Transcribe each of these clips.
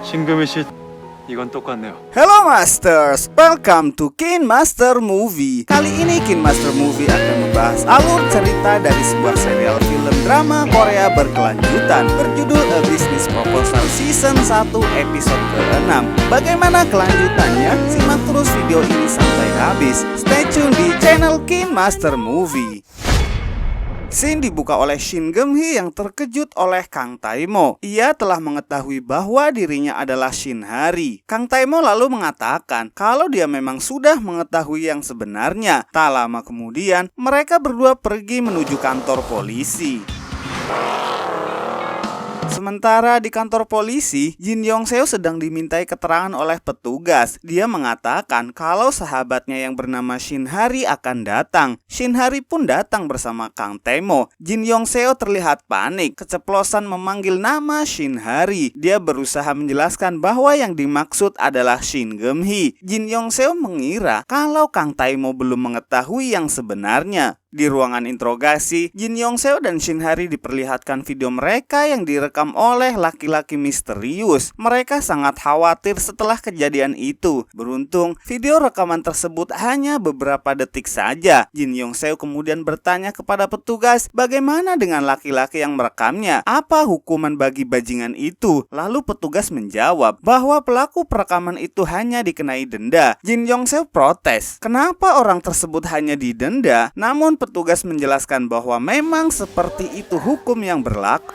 신금이 씨, 이건 똑같네요. Hello Masters, welcome to Kin Master Movie. Kali ini Kin Master Movie akan membahas alur cerita dari sebuah serial film drama Korea berkelanjutan berjudul A Business Proposal Season 1 episode ke-6. Bagaimana kelanjutannya? Simak terus video ini sampai habis. Stay tune di channel Kin Master Movie. Scene dibuka oleh Shin Geum-hee yang terkejut oleh Kang Tae-mo. Ia telah mengetahui bahwa dirinya adalah Shin Hari. Kang Tae-mo lalu mengatakan kalau dia memang sudah mengetahui yang sebenarnya. Tak lama kemudian, mereka berdua pergi menuju kantor polisi. Sementara di kantor polisi, Jin Yong-seo sedang dimintai keterangan oleh petugas. Dia mengatakan kalau sahabatnya yang bernama Shin Hari akan datang. Shin Hari pun datang bersama Kang Tae-mo. Jin Yong-seo terlihat panik, keceplosan memanggil nama Shin Hari. Dia berusaha menjelaskan bahwa yang dimaksud adalah Shin Geum-hee. Jin Yong-seo mengira kalau Kang Tae-mo belum mengetahui yang sebenarnya. Di ruangan interogasi, Jin Yong-seo dan Shin Hari diperlihatkan video mereka yang direkam oleh laki-laki misterius. Mereka sangat khawatir setelah kejadian itu. Beruntung, video rekaman tersebut hanya beberapa detik saja. Jin Yong-seo kemudian bertanya kepada petugas bagaimana dengan laki-laki yang merekamnya. Apa hukuman bagi bajingan itu? Lalu petugas menjawab bahwa pelaku perekaman itu hanya dikenai denda. Jin Yong-seo protes. Kenapa orang tersebut hanya didenda? Namun petugas menjelaskan bahwa memang seperti itu hukum yang berlaku.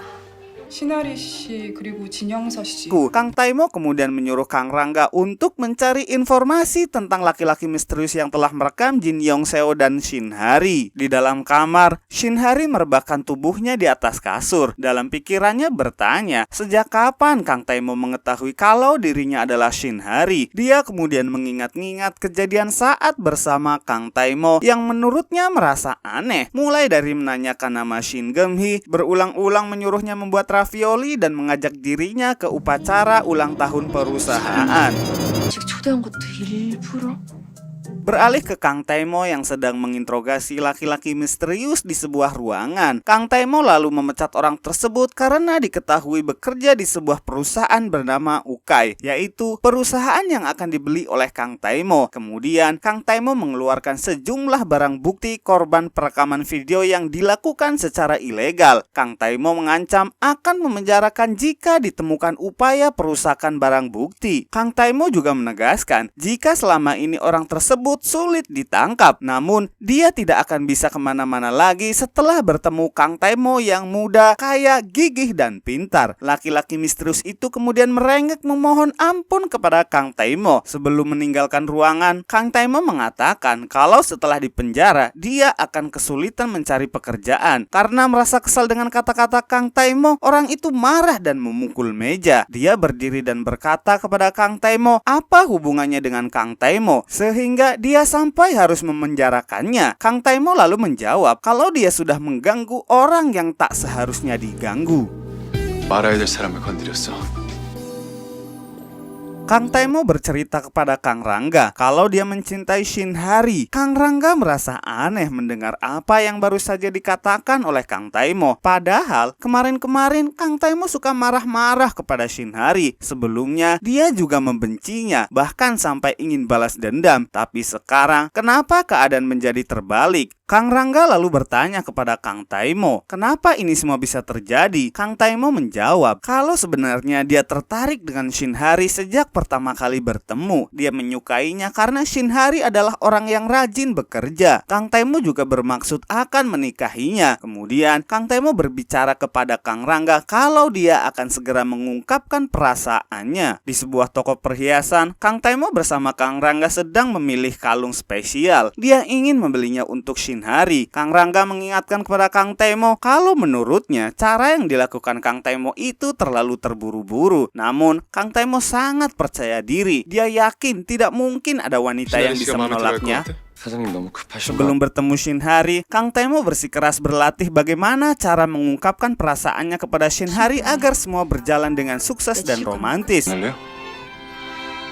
신하리 씨 그리고 진영서 씨. Kang Tae-mo kemudian menyuruh Kang Rangga untuk mencari informasi tentang laki-laki misterius yang telah merekam Jin Yong-seo dan Shin Hari. Di dalam kamar, Shin Hari merebahkan tubuhnya di atas kasur. Dalam pikirannya bertanya, sejak kapan Kang Tae-mo mengetahui kalau dirinya adalah Shin Hari? Dia kemudian mengingat-ingat kejadian saat bersama Kang Tae-mo yang menurutnya merasa aneh. Mulai dari menanyakan nama Shin Geum-hee, berulang-ulang menyuruhnya membuat ravioli dan mengajak dirinya ke upacara ulang tahun perusahaan. 초대한 것도 일부러? Beralih ke Kang Tae-mo yang sedang menginterogasi laki-laki misterius di sebuah ruangan. Kang Tae-mo lalu memecat orang tersebut karena diketahui bekerja di sebuah perusahaan bernama Ukai, yaitu perusahaan yang akan dibeli oleh Kang Tae-mo. Kemudian Kang Tae-mo mengeluarkan sejumlah barang bukti korban perekaman video yang dilakukan secara ilegal. Kang Tae-mo mengancam akan memenjarakan jika ditemukan upaya perusakan barang bukti. Kang Tae-mo juga menegaskan jika selama ini orang tersebut sulit ditangkap, namun dia tidak akan bisa kemana-mana lagi setelah bertemu Kang Tae-mo yang muda, kaya, gigih, dan pintar. Laki-laki misterius itu kemudian merengek memohon ampun kepada Kang Tae-mo. Sebelum meninggalkan ruangan, Kang Tae-mo mengatakan kalau setelah dipenjara, dia akan kesulitan mencari pekerjaan. Karena merasa kesal dengan kata-kata Kang Tae-mo, orang itu marah dan memukul meja. Dia berdiri dan berkata kepada Kang Tae-mo, apa hubungannya dengan Kang Tae-mo? Sehingga dia sampai harus memenjarakannya. Kang Tae-mo lalu menjawab kalau dia sudah mengganggu orang yang tak seharusnya diganggu. 말아야 될 사람을 건드렸어. Kang Tae-mo bercerita kepada Kang Rangga kalau dia mencintai Shin Hari. Kang Rangga merasa aneh mendengar apa yang baru saja dikatakan oleh Kang Tae-mo. Padahal kemarin-kemarin Kang Tae-mo suka marah-marah kepada Shin Hari. Sebelumnya dia juga membencinya, bahkan sampai ingin balas dendam. Tapi sekarang kenapa keadaan menjadi terbalik? Kang Rangga lalu bertanya kepada Kang Tae-mo, kenapa ini semua bisa terjadi? Kang Tae-mo menjawab kalau sebenarnya dia tertarik dengan Shin Hari sejak pertama kali bertemu. Dia menyukainya karena Shin Hari adalah orang yang rajin bekerja. Kang Tae-mo juga bermaksud akan menikahinya. Kemudian Kang Tae-mo berbicara kepada Kang Rangga kalau dia akan segera mengungkapkan perasaannya. Di sebuah toko perhiasan, Kang Tae-mo bersama Kang Rangga sedang memilih kalung spesial. Dia ingin membelinya untuk Shin Hari. Kang Rangga mengingatkan kepada Kang Tae-mo kalau menurutnya cara yang dilakukan Kang Tae-mo itu terlalu terburu-buru. Namun Kang Tae-mo sangat percaya diri. Dia yakin tidak mungkin ada wanita yang bisa menolaknya. 사장님 너무 급하신 거. Sebelum bertemu Shin Hari, Kang Tae-mo bersikeras berlatih bagaimana cara mengungkapkan perasaannya kepada Shin Hari agar semua berjalan dengan sukses dan romantis. 할래요?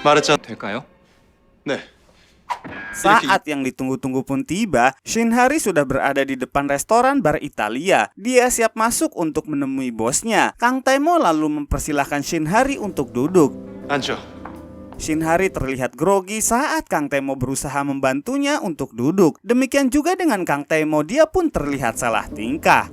말했잖아. 될까요? 네. Saat yang ditunggu-tunggu pun tiba, Shin Hari sudah berada di depan restoran bar Italia. Dia siap masuk untuk menemui bosnya. Kang Tae-mo lalu mempersilahkan Shin Hari untuk duduk. 앉아. Shinhari terlihat grogi saat Kang Taemo berusaha membantunya untuk duduk. Demikian juga dengan Kang Taemo, dia pun terlihat salah tingkah.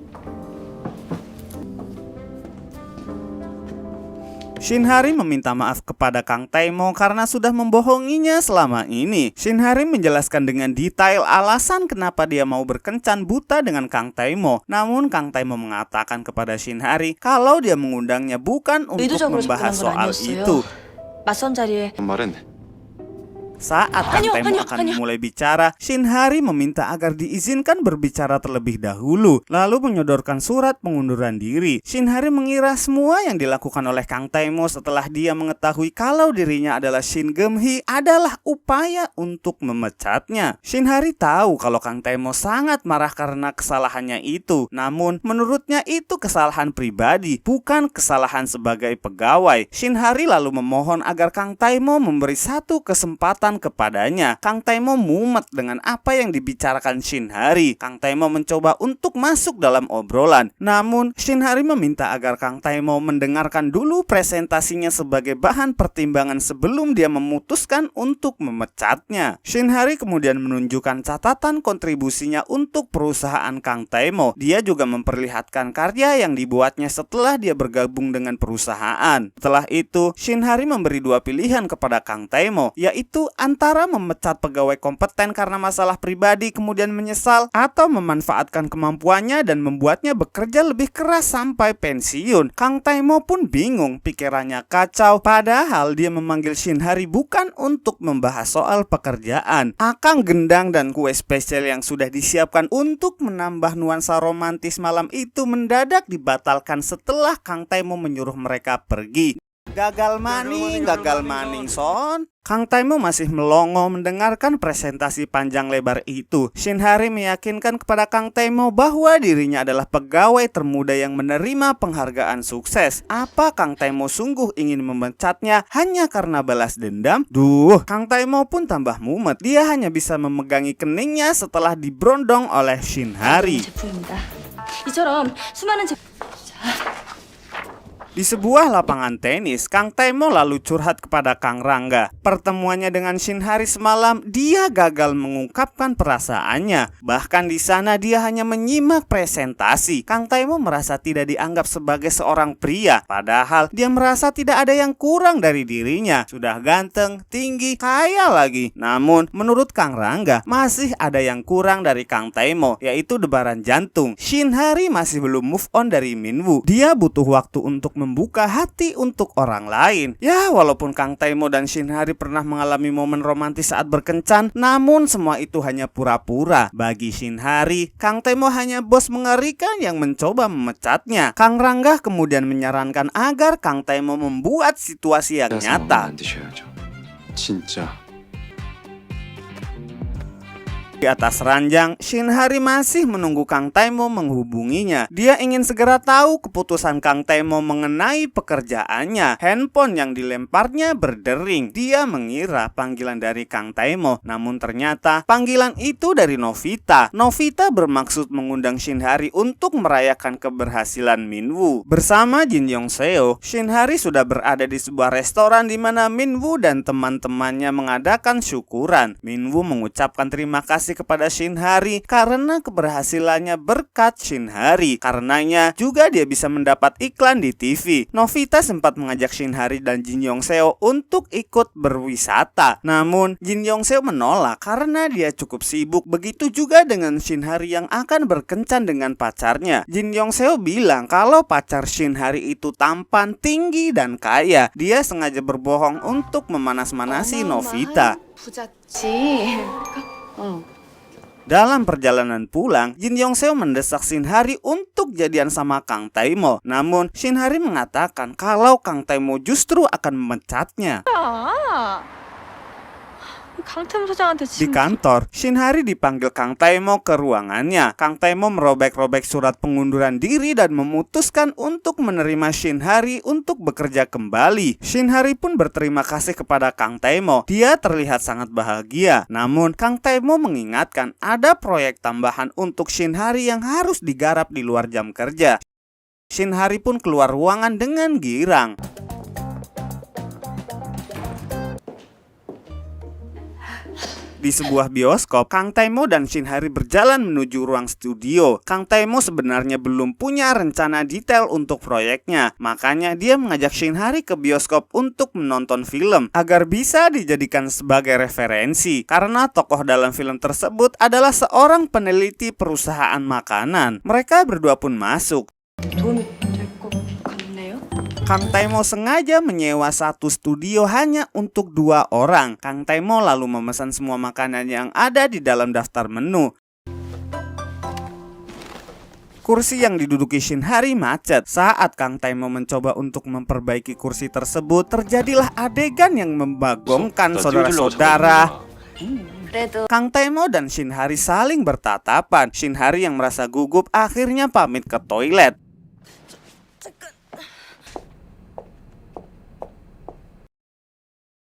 Shinhari meminta maaf kepada Kang Taemo karena sudah membohonginya selama ini. Shinhari menjelaskan dengan detail alasan kenapa dia mau berkencan buta dengan Kang Taemo. Namun Kang Taemo mengatakan kepada Shinhari kalau dia mengundangnya bukan untuk 의도적으로 membahas 접근한 건 soal 아니었어요. itu. 맞선 자리에 말은 Saat Kang Hanyo, Taemo Hanyo, akan Hanyo. mulai bicara, Shinhari meminta agar diizinkan berbicara terlebih dahulu, lalu menyodorkan surat pengunduran diri. Shinhari mengira semua yang dilakukan oleh Kang Taemo setelah dia mengetahui kalau dirinya adalah Shin Geum-hee adalah upaya untuk memecatnya. Shinhari tahu kalau Kang Taemo sangat marah karena kesalahannya itu, namun menurutnya itu kesalahan pribadi, bukan kesalahan sebagai pegawai. Shinhari lalu memohon agar Kang Taemo memberi satu kesempatan kepadanya. Kang Taemo mumet dengan apa yang dibicarakan Shinhari. Kang Taemo mencoba untuk masuk dalam obrolan. Namun Shinhari meminta agar Kang Taemo mendengarkan dulu presentasinya sebagai bahan pertimbangan sebelum dia memutuskan untuk memecatnya. Shinhari kemudian menunjukkan catatan kontribusinya untuk perusahaan Kang Taemo. Dia juga memperlihatkan karya yang dibuatnya setelah dia bergabung dengan perusahaan. Setelah itu, Shinhari memberi dua pilihan kepada Kang Taemo, yaitu antara memecat pegawai kompeten karena masalah pribadi kemudian menyesal, atau memanfaatkan kemampuannya dan membuatnya bekerja lebih keras sampai pensiun. Kang Taemo pun bingung, pikirannya kacau, padahal dia memanggil Shinhari bukan untuk membahas soal pekerjaan. Akang gendang dan kue spesial yang sudah disiapkan untuk menambah nuansa romantis malam itu mendadak dibatalkan setelah Kang Taemo menyuruh mereka pergi. Gagal maning, son. Kang Taemo masih melongo mendengarkan presentasi panjang lebar itu. Shinhari meyakinkan kepada Kang Taemo bahwa dirinya adalah pegawai termuda yang menerima penghargaan sukses. Apa Kang Taemo sungguh ingin memecatnya hanya karena balas dendam? Kang Taemo pun tambah mumet. Dia hanya bisa memegangi keningnya setelah diberondong oleh Shinhari. 제품입니다. 이처럼 수많은 Di sebuah lapangan tenis, Kang Taemo lalu curhat kepada Kang Rangga. Pertemuannya dengan Shinhari semalam, dia gagal mengungkapkan perasaannya. Bahkan di sana dia hanya menyimak presentasi. Kang Taemo merasa tidak dianggap sebagai seorang pria, padahal dia merasa tidak ada yang kurang dari dirinya. Sudah ganteng, tinggi, kaya lagi. Namun, menurut Kang Rangga, masih ada yang kurang dari Kang Taemo, yaitu debaran jantung. Shinhari masih belum move on dari Minwoo. Dia butuh waktu untuk membuka hati untuk orang lain. Ya, walaupun Kang Taemo dan Shinhari pernah mengalami momen romantis saat berkencan, namun semua itu hanya pura-pura. Bagi Shinhari, Kang Taemo hanya bos mengerikan yang mencoba memecatnya. Kang Rangga kemudian menyarankan agar Kang Taemo membuat situasi yang nyata. 만드셔야죠. 진짜. Di atas ranjang, Shinhari masih menunggu Kang Taemo menghubunginya. Dia ingin segera tahu keputusan Kang Taemo mengenai pekerjaannya. Handphone yang dilemparnya berdering. Dia mengira panggilan dari Kang Taemo, namun ternyata panggilan itu dari Novita. Novita bermaksud mengundang Shinhari untuk merayakan keberhasilan Minwoo. Bersama Jin Yongseo, Shinhari sudah berada di sebuah restoran di mana Minwoo dan teman-temannya mengadakan syukuran. Minwoo mengucapkan terima kasih kepada Shinhari karena keberhasilannya berkat Shinhari. Karenanya juga dia bisa mendapat iklan di TV. Novita sempat mengajak Shinhari dan Jin Yongseo untuk ikut berwisata. Namun Jin Yongseo menolak karena dia cukup sibuk. Begitu juga dengan Shinhari yang akan berkencan dengan pacarnya. Jin Yongseo bilang kalau pacar Shinhari itu tampan, tinggi, dan kaya. Dia sengaja berbohong untuk memanas-manasi Novita. 부잣지. Dalam perjalanan pulang, Jin Yongseo mendesak Shinhari untuk jadian sama Kang Taemo. Namun, Shinhari mengatakan kalau Kang Taemo justru akan memecatnya. 강태무 소장한테 Di 지금 kantor, Shinhari dipanggil Kang Taemo ke ruangannya. Kang Taemo merobek-robek surat pengunduran diri dan memutuskan untuk menerima Shinhari untuk bekerja kembali. Shinhari pun berterima kasih kepada Kang Taemo. Dia terlihat sangat bahagia. Namun, Kang Taemo mengingatkan ada proyek tambahan untuk Shinhari yang harus digarap di luar jam kerja. Shinhari pun keluar ruangan dengan girang. Di sebuah bioskop, Kang Taimo dan Shin Hari berjalan menuju ruang studio. Kang Taimo sebenarnya belum punya rencana detail untuk proyeknya, makanya dia mengajak Shin Hari ke bioskop untuk menonton film agar bisa dijadikan sebagai referensi, karena tokoh dalam film tersebut adalah seorang peneliti perusahaan makanan. Mereka berdua pun masuk. 도움이 될 것 같네요. Kang Taimo sengaja menyewa satu studio hanya untuk 2 orang. Kang Taimo lalu memesan semua makanan yang ada di dalam daftar menu. Kursi yang diduduki Shin Hari macet. Saat Kang Taimo mencoba untuk memperbaiki kursi tersebut, terjadilah adegan yang membagongkan saudara-saudara. 그래도 Kang Taimo dan Shin Hari saling bertatapan. Shin Hari yang merasa gugup akhirnya pamit ke toilet.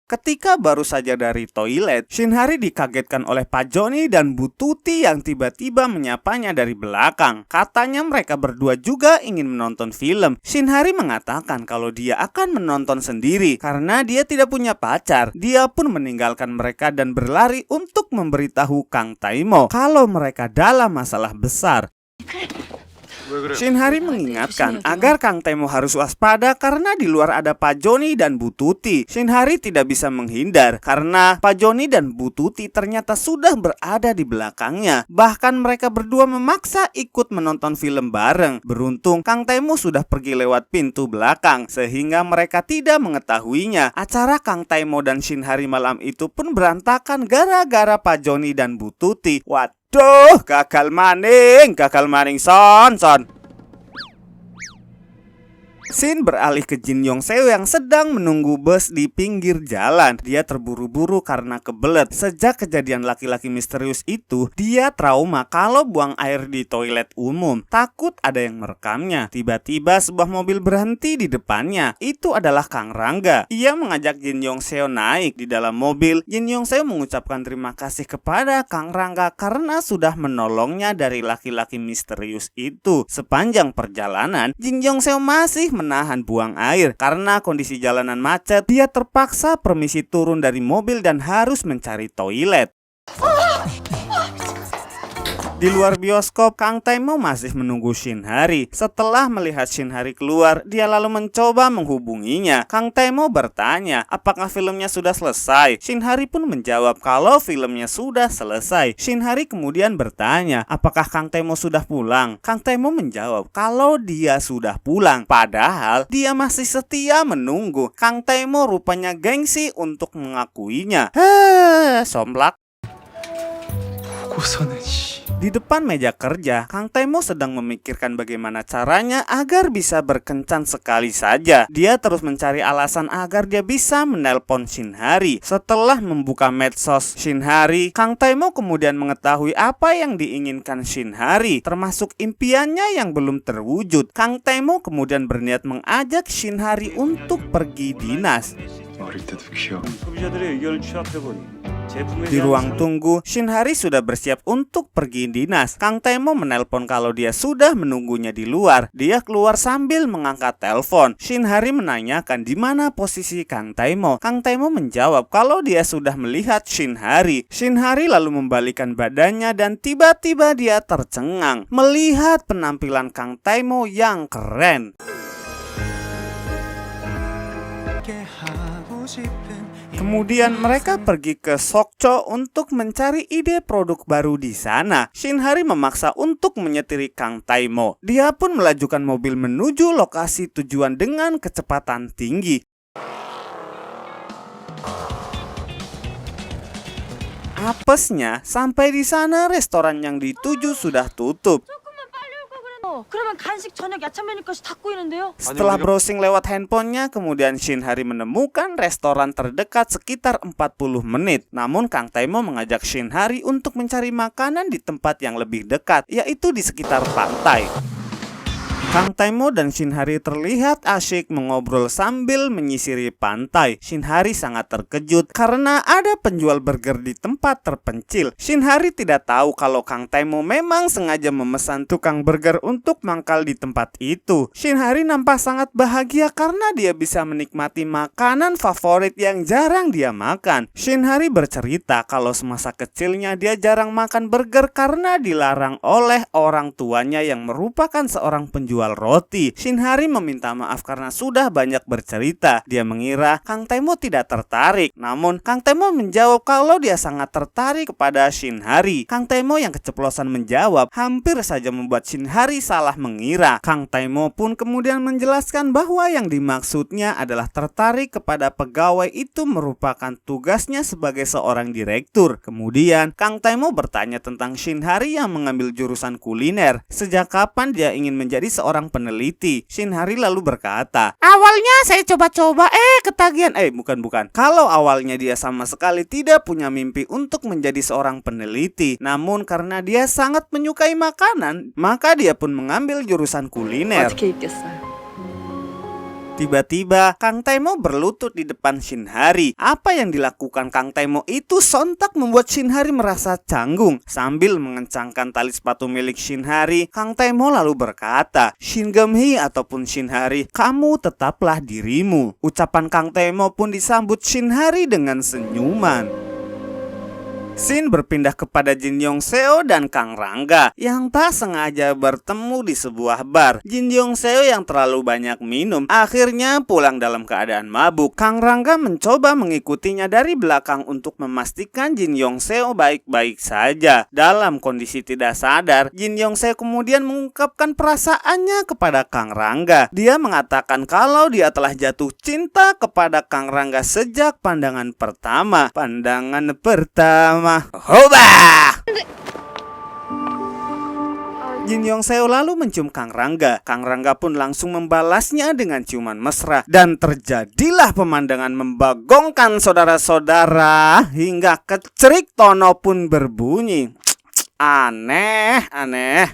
Ketika baru saja dari toilet, Shin Hari dikagetkan oleh Pak Joni dan Bu Tuti yang tiba-tiba menyapanya dari belakang. Katanya mereka berdua juga ingin menonton film. Shin Hari mengatakan kalau dia akan menonton sendiri karena dia tidak punya pacar. Dia pun meninggalkan mereka dan berlari untuk memberitahu Kang Taimo kalau mereka dalam masalah besar. Shin Hari mengingatkan agar Kang Taimo harus waspada karena di luar ada Pak Joni dan Bu Tuti. Shin Hari tidak bisa menghindar karena Pak Joni dan Bu Tuti ternyata sudah berada di belakangnya. Bahkan mereka berdua memaksa ikut menonton film bareng. Beruntung Kang Taimo sudah pergi lewat pintu belakang sehingga mereka tidak mengetahuinya. Acara Kang Taimo dan Shin Hari malam itu pun berantakan gara-gara Pak Joni dan Bu Tuti. Duh, gagal maning son. Shin beralih ke Jin Yong Seo yang sedang menunggu bus di pinggir jalan. Dia terburu-buru karena kebelet. Sejak kejadian laki-laki misterius itu, dia trauma kalau buang air di toilet umum. Takut ada yang merekamnya. Tiba-tiba sebuah mobil berhenti di depannya. Itu adalah Kang Rangga. Ia mengajak Jin Yong Seo naik di dalam mobil. Jin Yong Seo mengucapkan terima kasih kepada Kang Rangga karena sudah menolongnya dari laki-laki misterius itu. Sepanjang perjalanan, Jin Yong Seo masih menahan buang air karena kondisi jalanan macet. Dia terpaksa permisi turun dari mobil dan harus mencari toilet. Di luar bioskop, Kang Taimo masih menunggu Shin Hari. Setelah melihat Shin Hari keluar, dia lalu mencoba menghubunginya. Kang Taimo bertanya, apakah filmnya sudah selesai? Shin Hari pun menjawab kalau filmnya sudah selesai. Shin Hari kemudian bertanya, apakah Kang Taimo sudah pulang? Kang Taimo menjawab kalau dia sudah pulang. Padahal dia masih setia menunggu. Kang Taimo rupanya gengsi untuk mengakuinya. Somplak. Di depan meja kerja, Kang Taimo sedang memikirkan bagaimana caranya agar bisa berkencan sekali saja. Dia terus mencari alasan agar dia bisa menelpon Shin Hari. Setelah membuka medsos Shin Hari, Kang Taimo kemudian mengetahui apa yang diinginkan Shin Hari, termasuk impiannya yang belum terwujud. Kang Taimo kemudian berniat mengajak Shin Hari untuk pergi dinas. Di ruang tunggu, Shin Hari sudah bersiap untuk pergi dinas. Kang Taimo menelpon kalau dia sudah menunggunya di luar. Dia keluar sambil mengangkat telepon. Shin Hari menanyakan di mana posisi Kang Taimo. Kang Taimo menjawab kalau dia sudah melihat Shin Hari. Shin Hari lalu membalikkan badannya dan tiba-tiba dia tercengang melihat penampilan Kang Taimo yang keren. Kemudian mereka pergi ke Sokcho untuk mencari ide produk baru di sana. Shin Hari memaksa untuk menyetiri Kang Taimo. Dia pun melajukan mobil menuju lokasi tujuan dengan kecepatan tinggi. Apesnya, sampai di sana restoran yang dituju sudah tutup. 그러면 간식 저녁 야채 메뉴까지 다 꼬이는데요. Setelah browsing lewat handphonenya, kemudian Shin Hari menemukan restoran terdekat sekitar 40 menit. Namun Kang Taimo mengajak Shin Hari untuk mencari makanan di tempat yang lebih dekat, yaitu di sekitar pantai. Kang Taimo dan Shinhari terlihat asyik mengobrol sambil menyisiri pantai. Shinhari sangat terkejut karena ada penjual burger di tempat terpencil. Shinhari tidak tahu kalau Kang Taimo memang sengaja memesan tukang burger untuk mangkal di tempat itu. Shinhari nampak sangat bahagia karena dia bisa menikmati makanan favorit yang jarang dia makan. Shinhari bercerita kalau semasa kecilnya dia jarang makan burger karena dilarang oleh orang tuanya yang merupakan seorang penjual roti. Shinhari meminta maaf karena sudah banyak bercerita. Dia mengira Kang Taimo tidak tertarik. Namun Kang Taimo menjawab kalau dia sangat tertarik kepada Shinhari. Kang Taimo yang keceplosan menjawab hampir saja membuat Shinhari salah mengira. Kang Taimo pun kemudian menjelaskan bahwa yang dimaksudnya adalah tertarik kepada pegawai itu merupakan tugasnya sebagai seorang direktur. Kemudian Kang Taimo bertanya tentang Shinhari yang mengambil jurusan kuliner. Sejak kapan dia ingin menjadi seorang peneliti? Shinhari lalu berkata, awalnya saya coba-coba ketagihan. Bukan. Kalau awalnya dia sama sekali tidak punya mimpi untuk menjadi seorang peneliti. Namun karena dia sangat menyukai makanan, maka dia pun mengambil jurusan kuliner. 어떻게 입겠어요? Tiba-tiba Kang Taimo berlutut di depan Shinhari. Apa yang dilakukan Kang Taimo itu sontak membuat Shinhari merasa canggung. Sambil mengencangkan tali sepatu milik Shinhari, Kang Taimo lalu berkata, Shingemhi ataupun Shinhari, kamu tetaplah dirimu. Ucapan Kang Taimo pun disambut Shinhari dengan senyuman. Scene berpindah kepada Jin Yongseo dan Kang Rangga yang tak sengaja bertemu di sebuah bar. Jin Yongseo yang terlalu banyak minum akhirnya pulang dalam keadaan mabuk. Kang Rangga mencoba mengikutinya dari belakang untuk memastikan Jin Yongseo baik-baik saja. Dalam kondisi tidak sadar, Jin Yongseo kemudian mengungkapkan perasaannya kepada Kang Rangga. Dia mengatakan kalau dia telah jatuh cinta kepada Kang Rangga sejak pandangan pertama. Hoba! Jin Yongseo lalu mencium Kang Rangga. Kang Rangga pun langsung membalasnya dengan ciuman mesra. Dan terjadilah pemandangan membagongkan saudara-saudara hingga kecerik tono pun berbunyi. Aneh.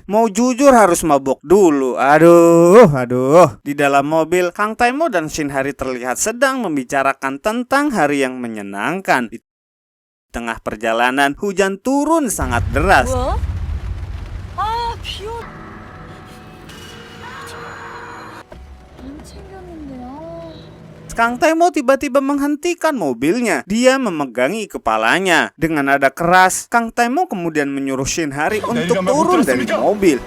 Mau jujur harus mabok dulu. Aduh. Di dalam mobil, Kang Taimo dan Shinhari terlihat sedang membicarakan tentang hari yang menyenangkan. Di tengah perjalanan, hujan turun sangat deras. 뭐야? 아, 비 오... 안 챙겼는데. Kang Taimo tiba-tiba menghentikan mobilnya. Dia memegangi kepalanya. Dengan nada keras, Kang Taimo kemudian menyuruh Shinhari untuk turun dari mobil.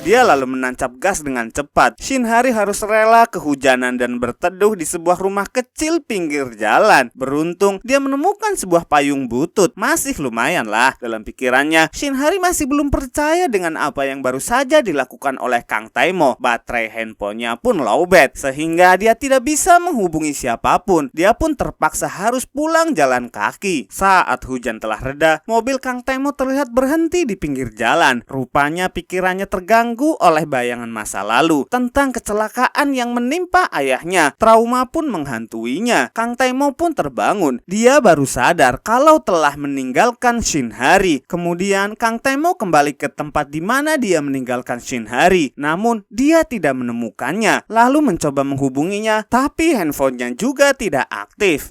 Dia lalu menancap gas dengan cepat. Shinhari harus rela kehujanan dan berteduh di sebuah rumah kecil pinggir jalan. Beruntung, dia menemukan sebuah payung butut. Masih lumayan lah. Dalam pikirannya, Shinhari masih belum percaya dengan apa yang baru saja dilakukan oleh Kang Taimo. Baterai handphonenya pun lowbat, sehingga dia tidak bisa menghubungi siapapun. Dia pun terpaksa harus pulang jalan kaki. Saat hujan telah reda, mobil Kang Taimo terlihat berhenti di pinggir jalan. Rupanya pikirannya terganggu oleh bayangan masa lalu tentang kecelakaan yang menimpa ayahnya. Trauma pun menghantuinya. Kang Taimo pun terbangun. Dia baru sadar kalau telah meninggalkan Shinhari. Kemudian Kang Taimo kembali ke tempat di mana dia meninggalkan Shinhari. Namun dia tidak menemukannya. Lalu mencoba menghubunginya, tapi handphonenya juga tidak aktif.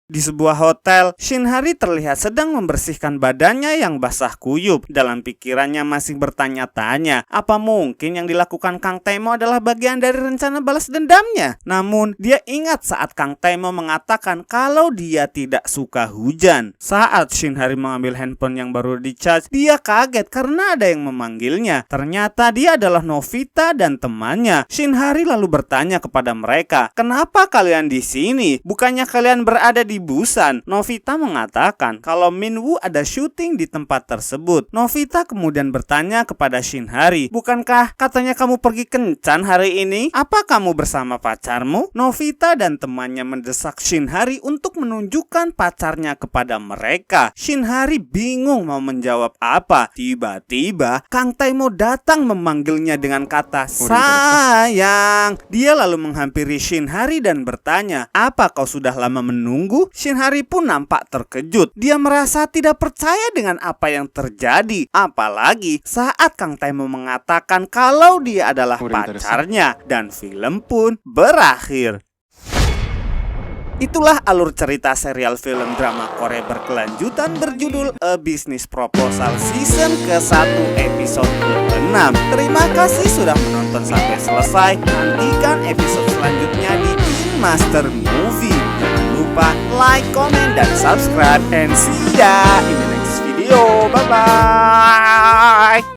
Di sebuah hotel, Shinhari terlihat sedang membersihkan badannya yang basah kuyup. Dalam pikirannya masih bertanya-tanya, apa mungkin yang dilakukan Kang Taimo adalah bagian dari rencana balas dendamnya? Namun, dia ingat saat Kang Taimo mengatakan kalau dia tidak suka hujan. Saat Shinhari mengambil handphone yang baru di-charge, dia kaget karena ada yang memanggilnya. Ternyata dia adalah Novita dan temannya. Shinhari lalu bertanya kepada mereka, "Kenapa kalian di sini? Bukannya kalian berada di Busan?" Novita mengatakan kalau Minwoo ada syuting di tempat tersebut. Novita kemudian bertanya kepada Shinhari, "Bukankah katanya kamu pergi kencan hari ini? Apa kamu bersama pacarmu?" Novita dan temannya mendesak Shinhari untuk menunjukkan pacarnya kepada mereka. Shinhari bingung mau menjawab apa. Tiba-tiba Kang Taimo datang memanggilnya dengan kata sayang. Dia lalu menghampiri Shinhari dan bertanya, "Apa kau sudah lama menunggu?" itu, Shinhari pun nampak terkejut. Dia merasa tidak percaya dengan apa yang terjadi. Apalagi saat Kang Taimo mengatakan kalau dia adalah pacarnya. Dan film pun berakhir. Itulah alur cerita serial film drama Korea berkelanjutan berjudul A Business Proposal season ke-1 episode ke-6. Terima kasih sudah menonton sampai selesai. Nantikan episode selanjutnya di Teen Master Movie. Jangan lupa like, comment, dan subscribe. And see ya in the next video. Bye-bye.